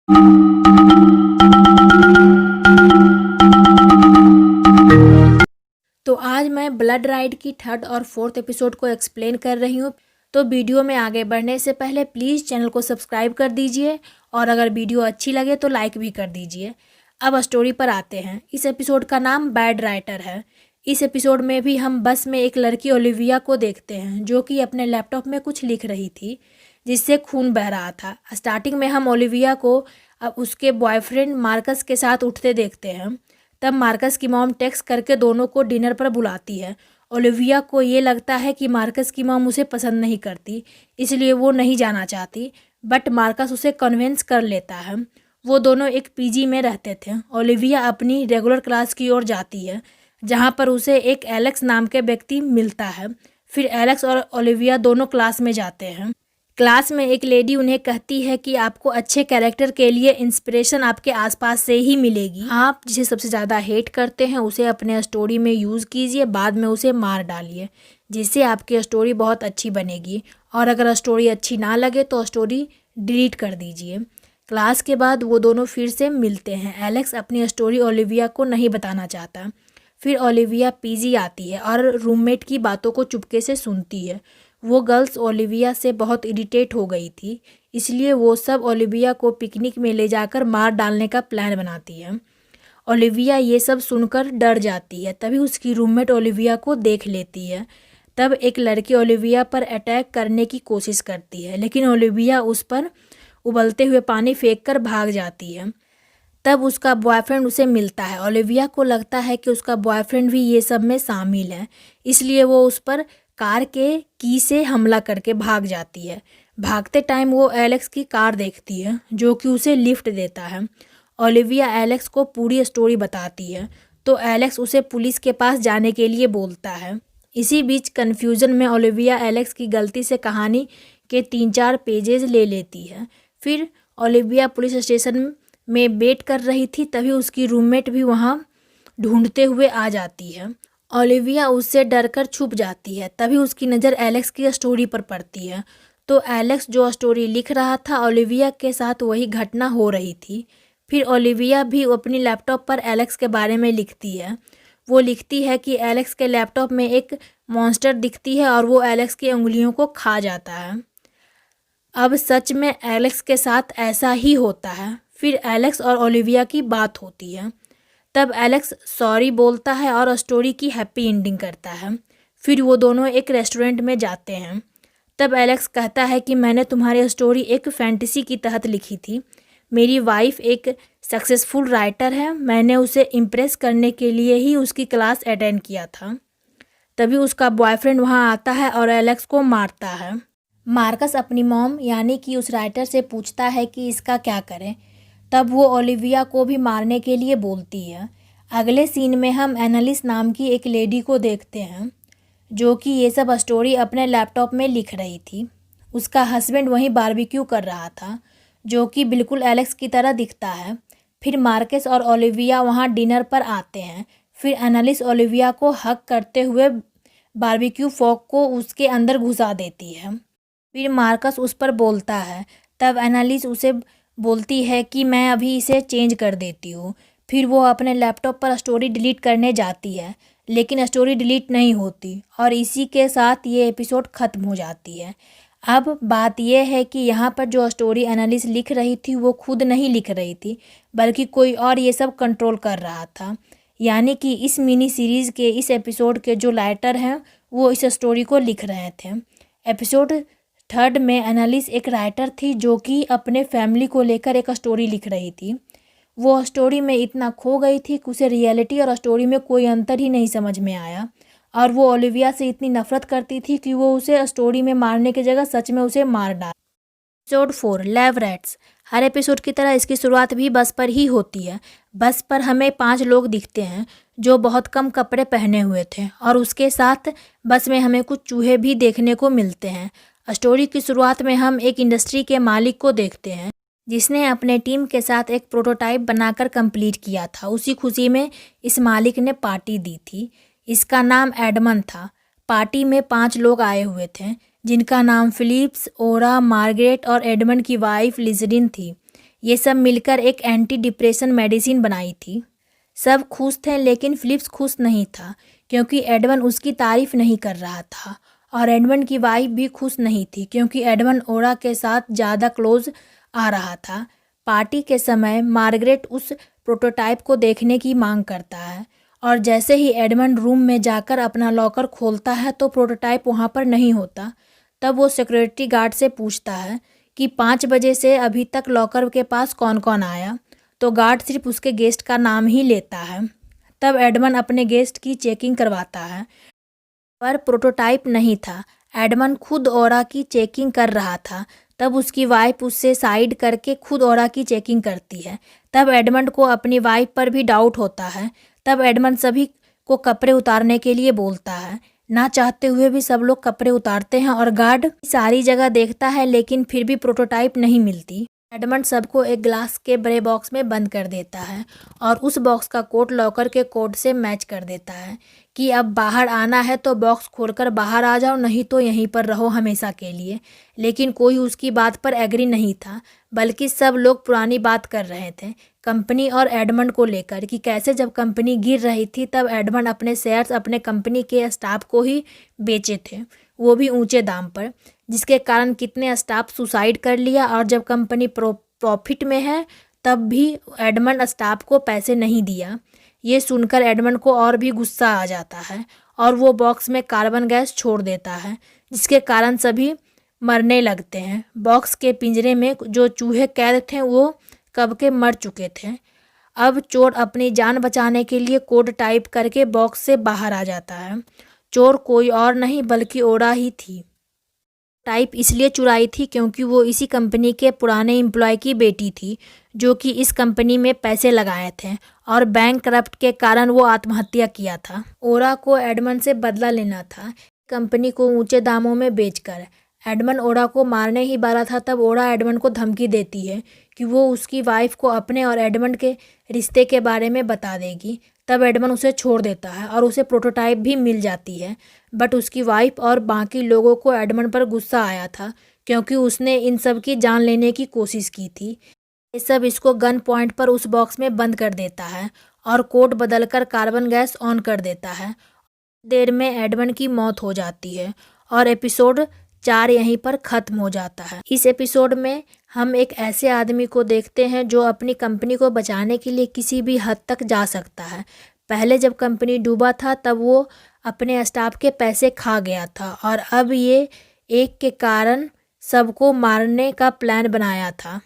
तो आज मैं ब्लड राइड की थर्ड और फोर्थ एपिसोड को एक्सप्लेन कर रही हूँ। तो वीडियो में आगे बढ़ने से पहले प्लीज़ चैनल को सब्सक्राइब कर दीजिए और अगर वीडियो अच्छी लगे तो लाइक भी कर दीजिए। अब स्टोरी पर आते हैं। इस एपिसोड का नाम बैड राइटर है। इस एपिसोड में भी हम बस में एक लड़की ओलिविया को देखते हैं जो कि अपने लैपटॉप में कुछ लिख रही थी जिससे खून बह रहा था। स्टार्टिंग में हम ओलिविया को अब उसके बॉयफ्रेंड मार्कस के साथ उठते देखते हैं। तब मार्कस की मॉम टेक्स्ट करके दोनों को डिनर पर बुलाती है। ओलिविया को ये लगता है कि मार्कस की मॉम उसे पसंद नहीं करती, इसलिए वो नहीं जाना चाहती, बट मार्कस उसे कन्विंस कर लेता है। वो दोनों एक पीजी में रहते थे। ओलिविया अपनी रेगुलर क्लास की ओर जाती है जहाँ पर उसे एक एलेक्स नाम के व्यक्ति मिलता है। फिर एलेक्स और ओलिविया दोनों क्लास में जाते हैं। क्लास में एक लेडी उन्हें कहती है कि आपको अच्छे कैरेक्टर के लिए इंस्पिरेशन आपके आसपास से ही मिलेगी। आप जिसे सबसे ज़्यादा हेट करते हैं उसे अपने स्टोरी में यूज़ कीजिए, बाद में उसे मार डालिए, जिससे आपकी स्टोरी बहुत अच्छी बनेगी। और अगर स्टोरी अच्छी ना लगे तो स्टोरी डिलीट कर दीजिए। क्लास के बाद वो दोनों फिर से मिलते हैं। एलेक्स अपनी स्टोरी ओलिविया को नहीं बताना चाहता। फिर ओलिविया पीजी आती है और रूममेट की बातों को चुपके से सुनती है। वो गर्ल्स ओलिविया से बहुत इरिटेट हो गई थी, इसलिए वो सब ओलिविया को पिकनिक में ले जाकर मार डालने का प्लान बनाती है। ओलिविया ये सब सुनकर डर जाती है। तभी उसकी रूममेट ओलिविया को देख लेती है। तब एक लड़की ओलिविया पर अटैक करने की कोशिश करती है, लेकिन ओलिविया उस पर उबलते हुए पानी फेंककर भाग जाती है। तब उसका बॉयफ्रेंड उसे मिलता है। ओलिविया को लगता है कि उसका बॉयफ्रेंड भी ये सब में शामिल है, इसलिए वो उस पर कार के की से हमला करके भाग जाती है। भागते टाइम वो एलेक्स की कार देखती है जो कि उसे लिफ्ट देता है। ओलिविया एलेक्स को पूरी स्टोरी बताती है तो एलेक्स उसे पुलिस के पास जाने के लिए बोलता है। इसी बीच कन्फ्यूज़न में ओलिविया एलेक्स की गलती से कहानी के 3-4 पेजेस ले लेती है। फिर ओलिविया पुलिस स्टेशन में वेट कर रही थी, तभी उसकी रूममेट भी वहाँ ढूंढते हुए आ जाती है। ओलिविया उससे डरकर छुप जाती है। तभी उसकी नज़र एलेक्स की स्टोरी पर पड़ती है। तो एलेक्स जो स्टोरी लिख रहा था, ओलिविया के साथ वही घटना हो रही थी। फिर ओलिविया भी अपनी लैपटॉप पर एलेक्स के बारे में लिखती है। वो लिखती है कि एलेक्स के लैपटॉप में एक मॉन्स्टर दिखती है और वो एलेक्स की उंगलियों को खा जाता है। अब सच में एलेक्स के साथ ऐसा ही होता है। फिर एलेक्स और ओलिविया की बात होती है। तब एलेक्स सॉरी बोलता है और स्टोरी की हैप्पी एंडिंग करता है। फिर वो दोनों एक रेस्टोरेंट में जाते हैं। तब एलेक्स कहता है कि मैंने तुम्हारी स्टोरी एक फैंटेसी की तहत लिखी थी। मेरी वाइफ एक सक्सेसफुल राइटर है, मैंने उसे इम्प्रेस करने के लिए ही उसकी क्लास अटेंड किया था। तभी उसका बॉयफ्रेंड वहाँ आता है और एलेक्स को मारता है। मार्कस अपनी मॉम यानी कि उस राइटर से पूछता है कि इसका क्या करें। तब वो ओलिविया को भी मारने के लिए बोलती है। अगले सीन में हम एनालिस नाम की एक लेडी को देखते हैं जो कि ये सब स्टोरी अपने लैपटॉप में लिख रही थी। उसका हस्बैंड वहीं बारबेक्यू कर रहा था जो कि बिल्कुल एलेक्स की तरह दिखता है। फिर मार्कस और ओलिविया वहाँ डिनर पर आते हैं। फिर एनालिस ओलिविया को हक करते हुए बारबेक्यू फॉक को उसके अंदर घुसा देती है। फिर मार्कस उस पर बोलता है। तब एनालिस उसे बोलती है कि मैं अभी इसे चेंज कर देती हूँ। फिर वो अपने लैपटॉप पर स्टोरी डिलीट करने जाती है, लेकिन स्टोरी डिलीट नहीं होती और इसी के साथ ये एपिसोड ख़त्म हो जाती है। अब बात यह है कि यहाँ पर जो स्टोरी एनालिस लिख रही थी वो खुद नहीं लिख रही थी, बल्कि कोई और ये सब कंट्रोल कर रहा था। यानी कि इस मिनी सीरीज़ के इस एपिसोड के जो राइटर हैं वो इस स्टोरी को लिख रहे थे। एपिसोड 3 में एनालिस एक राइटर थी जो कि अपने फैमिली को लेकर एक स्टोरी लिख रही थी। वो स्टोरी में इतना खो गई थी कि उसे रियलिटी और स्टोरी में कोई अंतर ही नहीं समझ में आया और वो ओलिविया से इतनी नफरत करती थी कि वो उसे स्टोरी में मारने की जगह सच में उसे मार डाला। Episode 4 lab rats. हर एपिसोड की तरह इसकी शुरुआत भी बस पर ही होती है। बस पर हमें 5 लोग दिखते हैं जो बहुत कम कपड़े पहने हुए थे और उसके साथ बस में हमें कुछ चूहे भी देखने को मिलते हैं। स्टोरी की शुरुआत में हम एक इंडस्ट्री के मालिक को देखते हैं जिसने अपने टीम के साथ एक प्रोटोटाइप बनाकर कंप्लीट किया था। उसी खुशी में इस मालिक ने पार्टी दी थी। इसका नाम एडमन था। पार्टी में 5 लोग आए हुए थे जिनका नाम फिलिप्स, ओरा, मार्गरेट और एडमन की वाइफ लिजरिन थी। ये सब मिलकर एक एंटी डिप्रेशन मेडिसिन बनाई थी। सब खुश थे लेकिन फिलिप्स खुश नहीं था क्योंकि एडमंड उसकी तारीफ नहीं कर रहा था और एडमंड की वाइफ भी खुश नहीं थी क्योंकि एडमंड ओरा के साथ ज़्यादा क्लोज आ रहा था। पार्टी के समय मार्गरेट उस प्रोटोटाइप को देखने की मांग करता है और जैसे ही एडमंड रूम में जाकर अपना लॉकर खोलता है तो प्रोटोटाइप वहाँ पर नहीं होता। तब वो सिक्योरिटी गार्ड से पूछता है कि 5 बजे से अभी तक लॉकर के पास कौन कौन आया, तो गार्ड सिर्फ उसके गेस्ट का नाम ही लेता है। तब एडमंड अपने गेस्ट की चेकिंग करवाता है पर प्रोटोटाइप नहीं था। एडमंड खुद ओरा की चेकिंग कर रहा था। तब उसकी वाइफ उससे साइड करके खुद ओरा की चेकिंग करती है। तब एडमंड को अपनी वाइफ पर भी डाउट होता है। तब एडमंड सभी को कपड़े उतारने के लिए बोलता है। ना चाहते हुए भी सब लोग कपड़े उतारते हैं और गार्ड सारी जगह देखता है लेकिन फिर भी प्रोटोटाइप नहीं मिलती। एडमंड सबको एक ग्लास के बड़े बॉक्स में बंद कर देता है और उस बॉक्स का कोड लॉकर के कोड से मैच कर देता है कि अब बाहर आना है तो बॉक्स खोलकर बाहर आ जाओ, नहीं तो यहीं पर रहो हमेशा के लिए। लेकिन कोई उसकी बात पर एग्री नहीं था, बल्कि सब लोग पुरानी बात कर रहे थे कंपनी और एडमंड को लेकर कि कैसे जब कंपनी गिर रही थी तब एडमंड अपने शेयर्स अपने कंपनी के स्टाफ को ही बेचे थे, वो भी ऊंचे दाम पर, जिसके कारण कितने स्टाफ सुसाइड कर लिया। और जब कंपनी प्रॉफिट में है तब भी एडमंड स्टाफ को पैसे नहीं दिया। ये सुनकर एडमंड को और भी गुस्सा आ जाता है और वो बॉक्स में कार्बन गैस छोड़ देता है जिसके कारण सभी मरने लगते हैं। बॉक्स के पिंजरे में जो चूहे कैद थे वो कब के मर चुके थे। अब चोर अपनी जान बचाने के लिए कोड टाइप करके बॉक्स से बाहर आ जाता है। चोर कोई और नहीं बल्कि ओरा ही थी। टाइप इसलिए चुराई थी क्योंकि वो इसी कंपनी के पुराने एम्प्लॉय की बेटी थी जो कि इस कंपनी में पैसे लगाए थे और बैंक करप्ट के कारण वो आत्महत्या किया था। ओरा को एडमंड से बदला लेना था कंपनी को ऊंचे दामों में बेचकर। एडमंड ओरा को मारने ही वाला था तब ओरा एडमंड को धमकी देती है कि वो उसकी वाइफ को अपने और एडमंड के रिश्ते के बारे में बता देगी। तब एडमंड उसे छोड़ देता है और उसे प्रोटोटाइप भी मिल जाती है। बट उसकी वाइफ और बाकी लोगों को एडमंड पर गुस्सा आया था क्योंकि उसने इन सब की जान लेने की कोशिश की थी। ये सब इसको गन पॉइंट पर उस बॉक्स में बंद कर देता है और कोड बदलकर कार्बन गैस ऑन कर देता है। देर में एडमंड की मौत हो जाती है और एपिसोड 4 यहीं पर ख़त्म हो जाता है। इस एपिसोड में हम एक ऐसे आदमी को देखते हैं जो अपनी कंपनी को बचाने के लिए किसी भी हद तक जा सकता है। पहले जब कंपनी डूबा था तब वो अपने स्टाफ के पैसे खा गया था और अब ये एक के कारण सबको मारने का प्लान बनाया था।